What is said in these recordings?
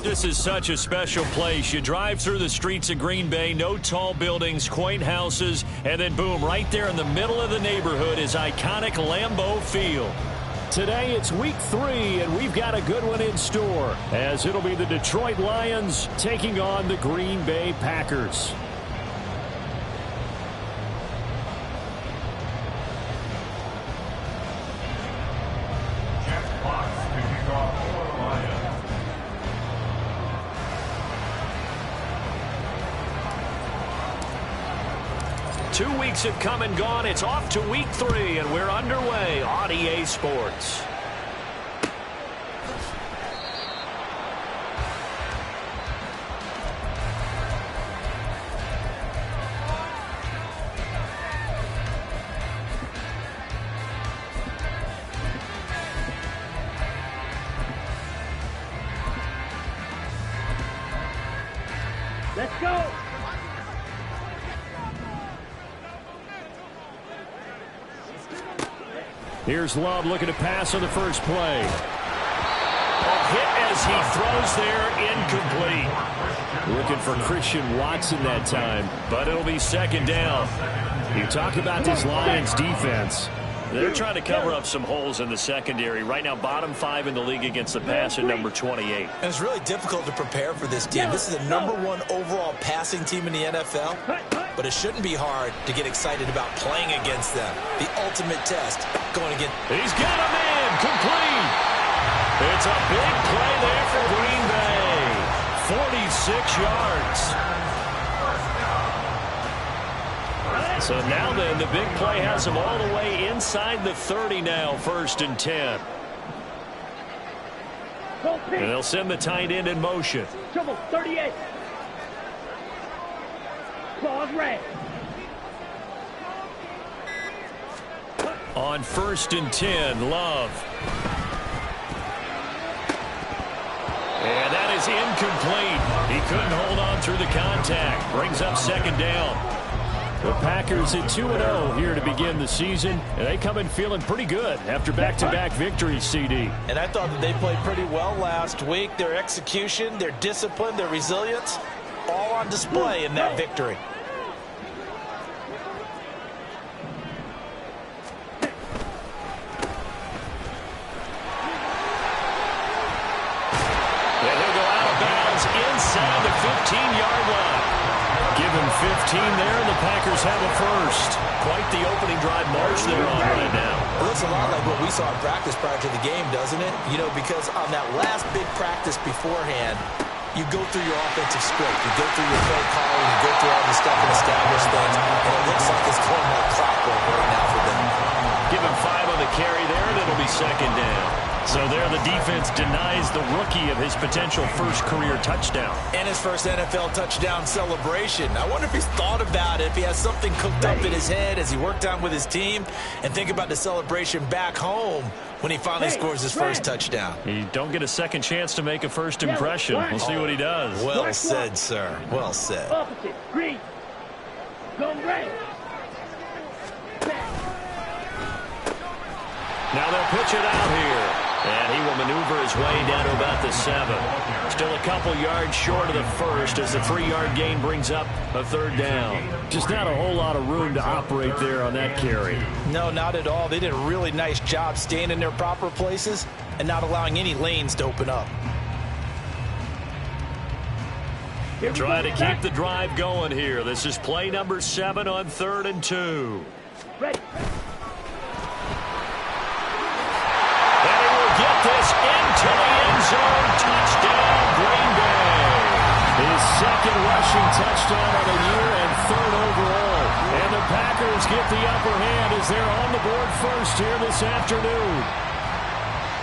This is such a special place. You drive through the streets of Green Bay, no tall buildings, quaint houses, and then boom, right there in the middle of the neighborhood is iconic Lambeau Field. Today it's week 3, and we've got a good one in store, as it'll be the Detroit Lions taking on the Green Bay Packers. Two weeks have come and gone. It's off to week 3, and we're underway on EA Sports. Let's go! Here's Love looking to pass on the first play. A hit as he throws there, incomplete. Looking for Christian Watson that time, but it'll be second down. You talk about this Lions defense. They're trying to cover up some holes in the secondary. Right now, bottom 5 in the league against the pass at number 28. And it's really difficult to prepare for this team. This is the #1 overall passing team in the NFL. But it shouldn't be hard to get excited about playing against them. The ultimate test going against. He's got a man complete. It's a big play there for Green Bay. 46 yards. So now then, the big play has him all the way inside the 30 now, 1st and 10. And they'll send the tight end in motion. Trouble, 38. Claws red. On 1st and 10, Love. And that is incomplete. He couldn't hold on through the contact. Brings up second down. The Packers at 2-0 here to begin the season, and they come in feeling pretty good after back-to-back victories, CD. And I thought that they played pretty well last week. Their execution, their discipline, their resilience, all on display in that victory. And he'll go out of bounds inside the 15-yard line. Give him 15 there, and the Packers have a first. Quite the opening drive march they're on right now. It looks a lot like what we saw in practice prior to the game, doesn't it? You know, because on that last big practice beforehand, you go through your offensive script. You go through your play calling. You go through all the stuff and establish things. And it looks like it's going like clockwork right now for them. Give him 5 on the carry there, and it'll be second down. So there the defense denies the rookie of his potential first career touchdown. And his first NFL touchdown celebration. I wonder if he's thought about it, if he has something cooked up in his head as he worked on with his team, and think about the celebration back home when he finally scores his first touchdown. You don't get a second chance to make a first impression. We'll see what he does. Well said, sir. Well said. Opposite, green. Go red. Now they'll pitch it out here. And he will maneuver his way down to about the 7. Still a couple yards short of the first as the 3-yard gain brings up a third down. Just not a whole lot of room to operate there on that carry. No, not at all. They did a really nice job staying in their proper places and not allowing any lanes to open up. Try to keep the drive going here. This is play number 7 on 3rd and 2. Ready. This into the end zone. Touchdown, Green Bay. His second rushing touchdown of the year and 3rd overall. And the Packers get the upper hand as they're on the board first here this afternoon.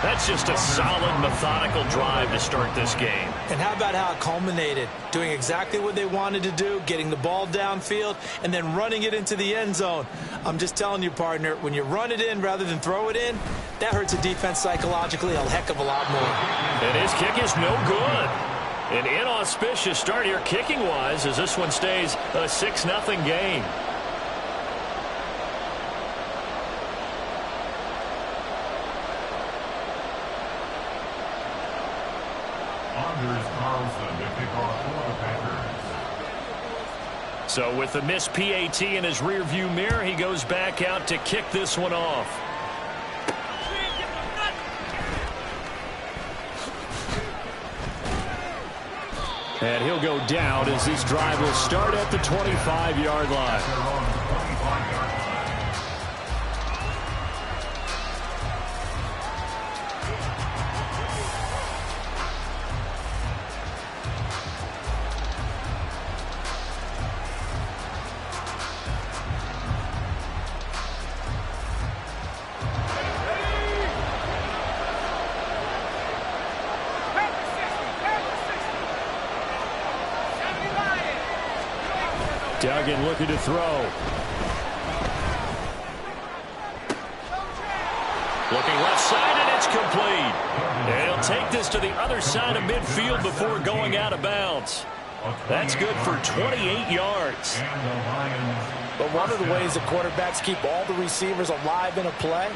That's just a solid, methodical drive to start this game. And how about how it culminated? Doing exactly what they wanted to do, getting the ball downfield, and then running it into the end zone. I'm just telling you, partner, when you run it in rather than throw it in, that hurts a defense psychologically a heck of a lot more. And his kick is no good. An inauspicious start here kicking-wise as this one stays a 6-0 game. So with the missed PAT in his rearview mirror, he goes back out to kick this one off. And he'll go down as this drive will start at the 25-yard line. Duggan looking to throw. Looking left side, and it's complete. And he'll take this to the other side of midfield before going out of bounds. That's good for 28 yards. But one of the ways that quarterbacks keep all the receivers alive in a play,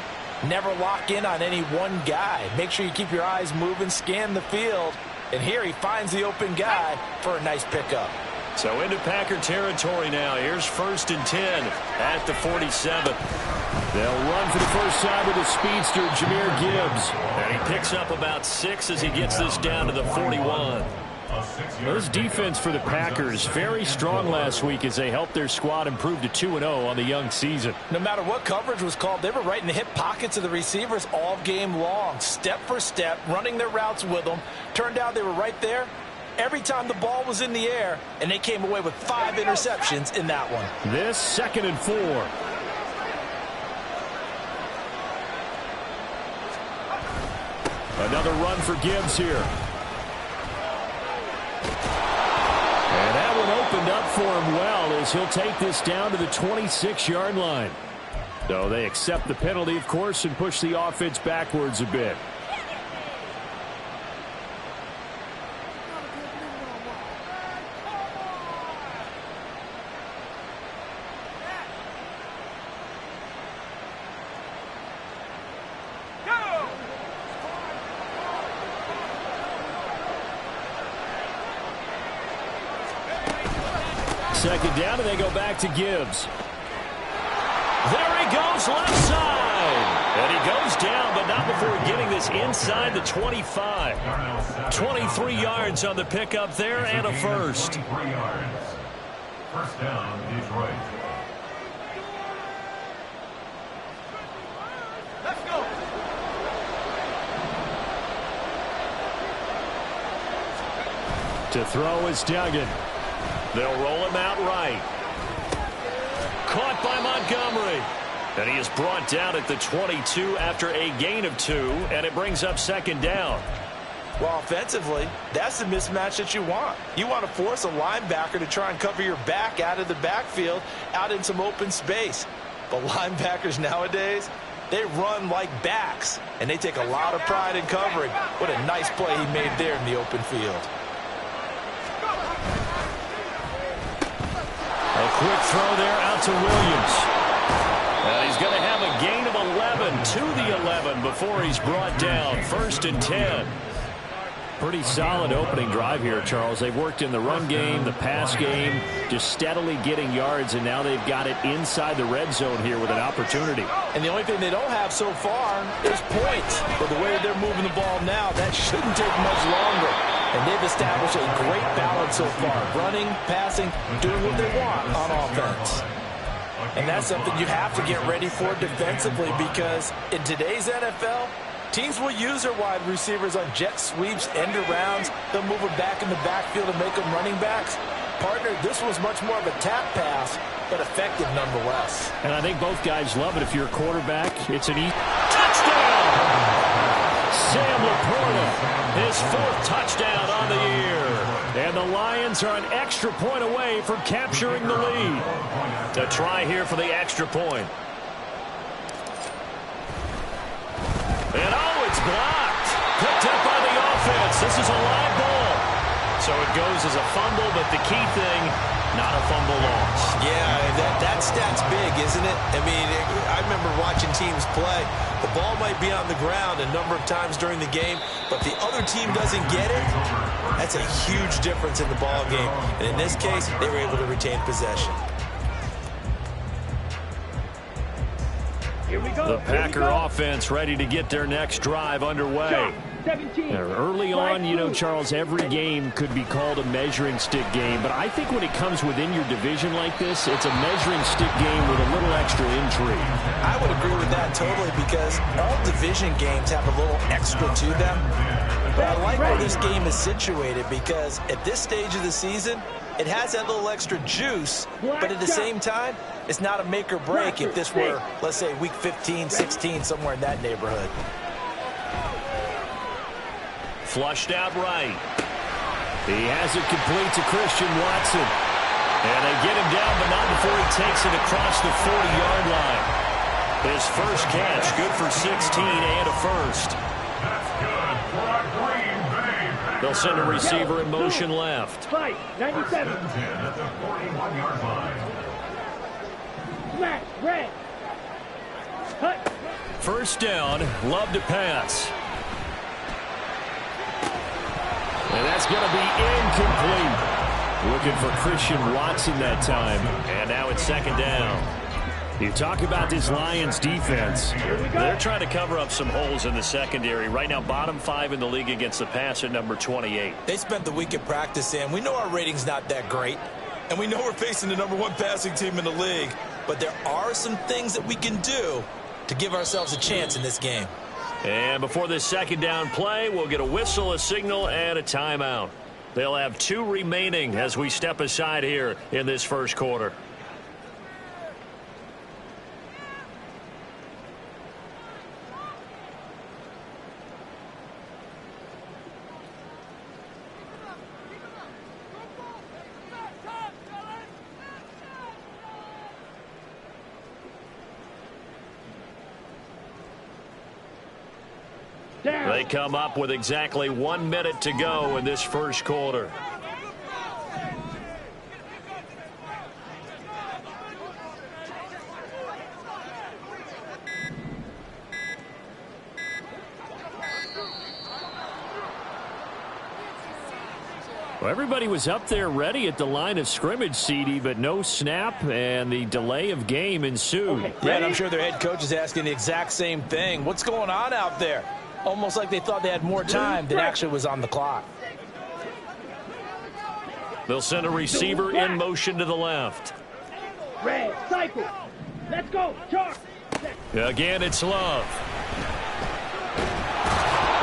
never lock in on any one guy. Make sure you keep your eyes moving, scan the field. And here he finds the open guy for a nice pickup. So into Packer territory now. Here's 1st and 10 at the 47. They'll run for the first time with the speedster, Jahmyr Gibbs. And he picks up about 6 as he gets this down to the 41. This defense for the Packers, very strong last week as they helped their squad improve to 2-0 on the young season. No matter what coverage was called, they were right in the hip pockets of the receivers all game long, step for step, running their routes with them. Turned out they were right there every time the ball was in the air, and they came away with 5 interceptions in that one. This 2nd and 4. Another run for Gibbs here. And that one opened up for him well as he'll take this down to the 26-yard line. So they accept the penalty, of course, and push the offense backwards a bit. Second down, and they go back to Gibbs. There he goes, left side. And he goes down, but not before getting this inside the 25. 23 yards on the pickup there and a first. 23 yards. First down, Detroit. Let's go. To throw is Duggan. They'll roll him out right. Caught by Montgomery. And he is brought down at the 22 after a gain of 2, and it brings up 2nd down. Well, offensively, that's the mismatch that you want. You want to force a linebacker to try and cover your back out of the backfield, out in some open space. But linebackers nowadays, they run like backs, and they take a lot of pride in covering. What a nice play he made there in the open field. A quick throw there out to Williams. And he's going to have a gain of 11 to the 11 before he's brought down. 1st and 10. Pretty solid opening drive here, Charles. They've worked in the run game, the pass game, just steadily getting yards, and now they've got it inside the red zone here with an opportunity. And the only thing they don't have so far is points. But the way they're moving the ball now, that shouldn't take much longer. And they've established a great balance so far. Running, passing, doing what they want on offense. And that's something you have to get ready for defensively, because in today's NFL, teams will use their wide receivers on jet sweeps, end arounds. They'll move them back in the backfield and make them running backs. Partner, this was much more of a tap pass, but effective nonetheless. And I think both guys love it. If you're a quarterback, it's an easy touchdown. Sam Laporta, his 4th touchdown on the year. And the Lions are an extra point away from capturing the lead. To try here for the extra point. And it's blocked. Picked up by the offense. This is a live ball. So it goes as a fumble, but the key thing, not a fumble loss. Yeah, that stat's big, isn't it? I mean, I remember watching teams play. The ball might be on the ground a number of times during the game, but the other team doesn't get it. That's a huge difference in the ball game. And in this case, they were able to retain possession. Here we go. The Packer offense ready to get their next drive underway. 17. Early on, you know, Charles, every game could be called a measuring stick game. But I think when it comes within your division like this, it's a measuring stick game with a little extra intrigue. I would agree with that totally because all division games have a little extra to them. But I like where this game is situated because at this stage of the season, it has that little extra juice, but at the same time, it's not a make or break if this were, let's say, week 15, 16, somewhere in that neighborhood. Flushed out right. He has it complete to Christian Watson. And they get him down, but not before he takes it across the 40-yard line. His first catch, good for 16 and a first. That's good for a Green Bay Packers. They'll send a receiver in motion left. Fight. 97. 10 at the 41-yard line. Smash. Red. Cut. First down, Love to pass. And that's going to be incomplete. Looking for Christian Watson that time. And now it's second down. You talk about this Lions defense. They're trying to cover up some holes in the secondary. Right now, bottom 5 in the league against the pass at number 28. They spent the week at practice, Sam. We know our rating's not that great. And we know we're facing the number 1 passing team in the league. But there are some things that we can do to give ourselves a chance in this game. And before this second down play, we'll get a whistle, a signal, and a timeout. They'll have 2 remaining as we step aside here in this first quarter. They come up with exactly 1 minute to go in this first quarter. Well, everybody was up there ready at the line of scrimmage, CD, but no snap, and the delay of game ensued. Yeah, and I'm sure their head coach is asking the exact same thing. What's going on out there? Almost like they thought they had more time than actually was on the clock. They'll send a receiver in motion to the left. Red. Cycle. Let's go. Charge. Again, it's Love.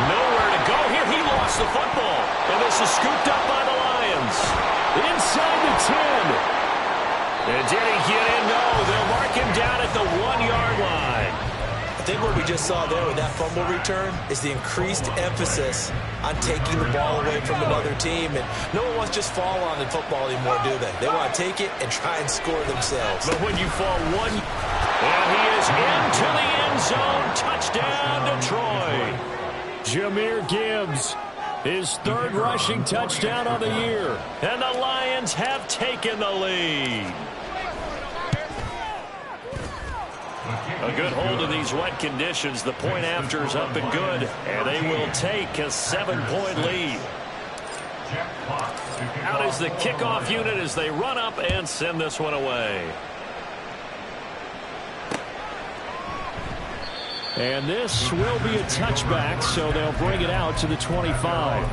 Nowhere to go here. He lost the football. And this is scooped up by the Lions. Inside the 10. And did he get in? No. They'll mark him down at the 1-yard line. I think what we just saw there with that fumble return is the increased emphasis on taking the ball away from another team. And no one wants to just fall on in football anymore, do they? They want to take it and try and score themselves. But when you fall one, and he is into the end zone. Touchdown, Detroit. Jahmyr Gibbs, his 3rd rushing touchdown of the year. And the Lions have taken the lead. A good hold in these wet conditions. The point after is up and good. And they will take a 7-point lead. Out is the kickoff unit as they run up and send this one away. And this will be a touchback, so they'll bring it out to the 25.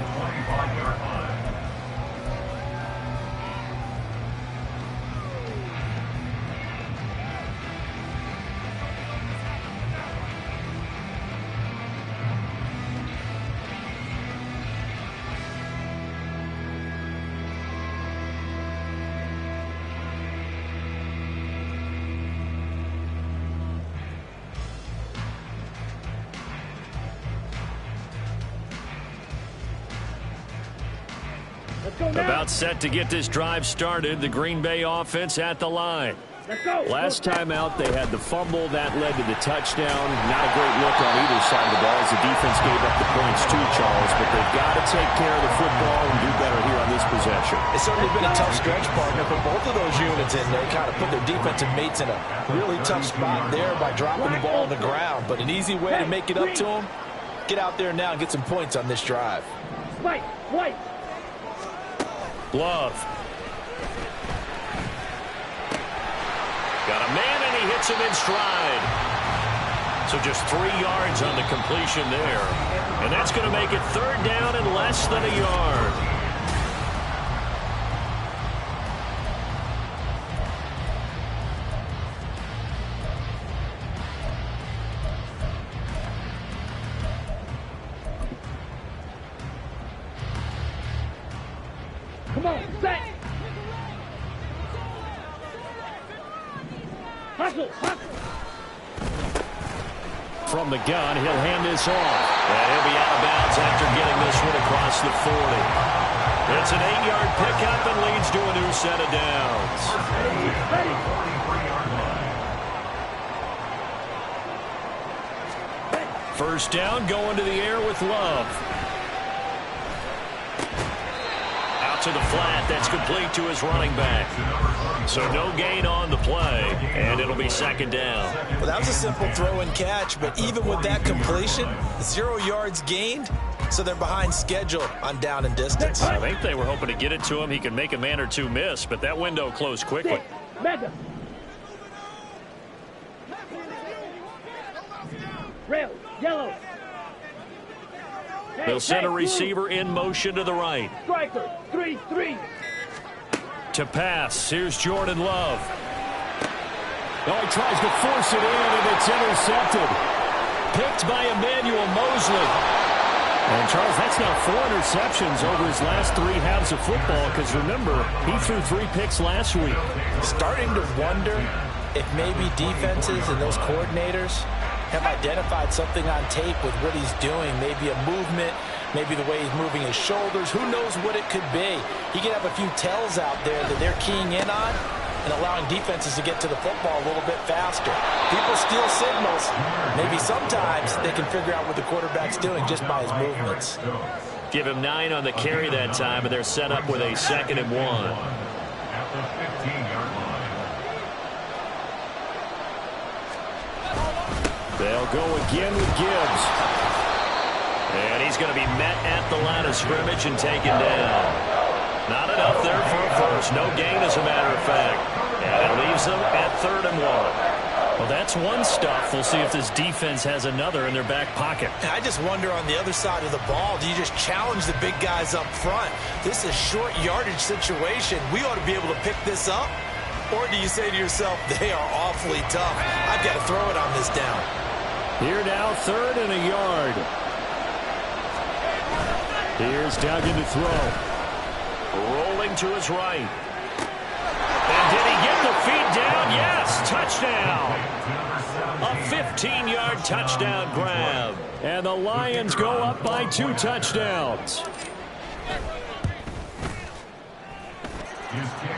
About set to get this drive started. The Green Bay offense at the line. Let's go. Last time out, they had the fumble. That led to the touchdown. Not a great look on either side of the ball as the defense gave up the points too, Charles. But they've got to take care of the football and do better here on this possession. It's certainly been a tough stretch, partner, for both of those units in there. Kind of put their defensive mates in a really tough spot there by dropping the ball on the ground. But an easy way to make it up to them, get out there now and get some points on this drive. White. Love. Got a man, and he hits him in stride. So just 3 yards on the completion there. And that's going to make it 3rd down and less than a yard. Come on, set. Hustle. From the gun, he'll hand this off. And he'll be out of bounds after getting this one across the 40. It's an 8-yard pickup and leads to a new set of downs. First down, going to the air with Love. Out to the flat. That's complete to his running back. So no gain on the play, and it'll be 2nd down. Well, that was a simple throw and catch, but even with that completion, 0 yards gained, so they're behind schedule on down and distance. I think they were hoping to get it to him. He could make a man or two miss, but that window closed quickly. Mega. Rail, yellow. They'll send a receiver in motion to the right. Striker, 3-3. To pass, here's Jordan Love. Oh, he tries to force it in, and it's intercepted. Picked by Emmanuel Mosley. And, Charles, that's now 4 interceptions over his last 3 halves of football, because, remember, he threw 3 picks last week. Starting to wonder if maybe defenses and those coordinators have identified something on tape with what he's doing, maybe a movement, maybe the way he's moving his shoulders. Who knows what it could be? He could have a few tells out there that they're keying in on and allowing defenses to get to the football a little bit faster. People steal signals. Maybe sometimes they can figure out what the quarterback's doing just by his movements. Give him 9 on the carry that time, and they're set up with a 2nd and 1. At the 15-yard line. They'll go again with Gibbs. And he's going to be met at the line of scrimmage and taken down. Not enough there for a first. No gain, as a matter of fact. And it leaves them at 3rd and 1. Well, that's one stuff. We'll see if this defense has another in their back pocket. And I just wonder on the other side of the ball, do you just challenge the big guys up front? This is a short yardage situation. We ought to be able to pick this up. Or do you say to yourself, they are awfully tough. I've got to throw it on this down. Here now, 3rd and a yard. Here's Duggan to throw. Rolling to his right. And did he get the feet down? Yes, touchdown. A 15-yard touchdown grab. And the Lions go up by 2 touchdowns.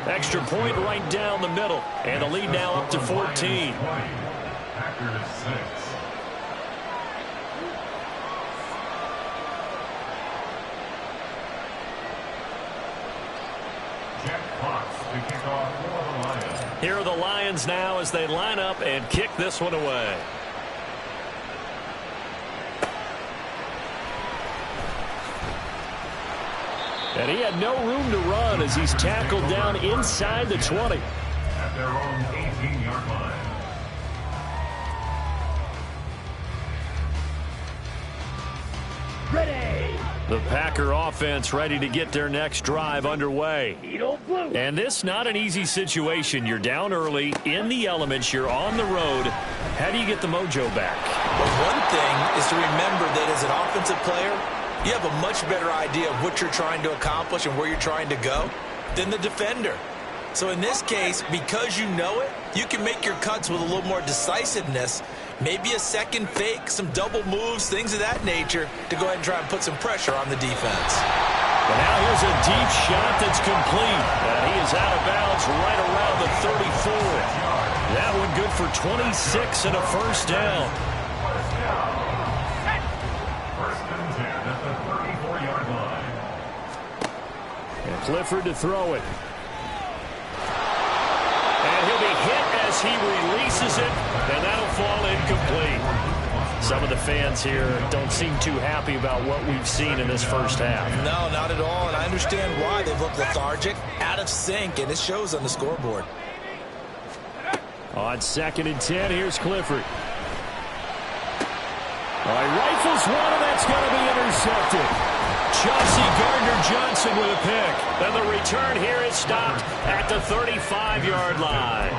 Extra point right down the middle. And the lead now up to 14. Packers 6. Jack Fox to kick off for the Lions. Here are the Lions now as they line up and kick this one away. And he had no room to run as he's tackled down inside the 20. At their own 18-yard line. Ready. The Packer offense ready to get their next drive underway. Eagle blue. And this not an easy situation. You're down early, in the elements, you're on the road. How do you get the mojo back? Well, one thing is to remember that as an offensive player, you have a much better idea of what you're trying to accomplish and where you're trying to go than the defender. So in this case, because you know it, you can make your cuts with a little more decisiveness, maybe a second fake, some double moves, things of that nature, to go ahead and try and put some pressure on the defense. And now here's a deep shot that's complete. And he is out of bounds right around the 34. That one good for 26 and a first down. First and 10 at the 34-yard line. And Clifford to throw it. And he'll be hit as he releases it, and that'll fall incomplete. Some of the fans here don't seem too happy about what we've seen in this first half. No, not at all, and I understand why. They've looked lethargic, out of sync, and it shows on the scoreboard. On 2nd and 10, here's Clifford. All right, rifles one, and that's going to be intercepted. Chauncey Gardner-Johnson with a pick. And the return here is stopped at the 35-yard line.